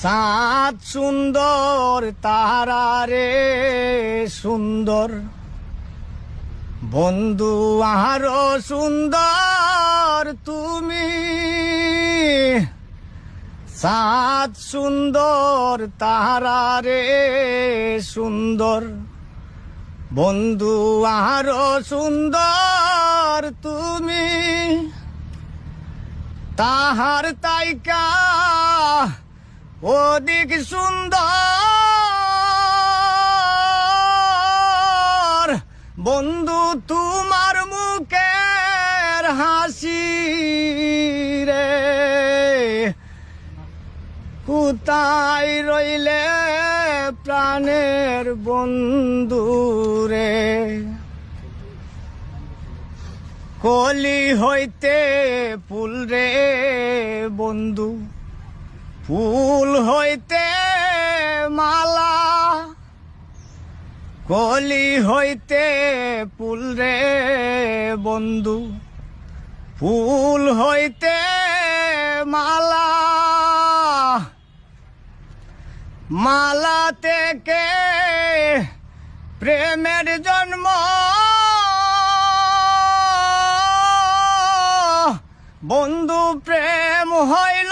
চাঁদ সুন্দর তারা রে সুন্দর বন্ধু আরো সুন্দর তুমি। চাঁদ সুন্দর তারা রে সুন্দর বন্ধু আরো সুন্দর তুমি। তাহার তাইকা অধিক সুন্দর বন্ধু তোমার মুখের হাসি রে। কোথায় রইলে প্রাণের বন্ধু রে। কলি হইতে ফুল রে বন্ধু ফুল হইতে মালা। কলি হইতে ফুল রে বন্ধু ফুল হইতে মালা। মালা থেকে প্রেমের জন্ম বন্ধু প্রেম হইল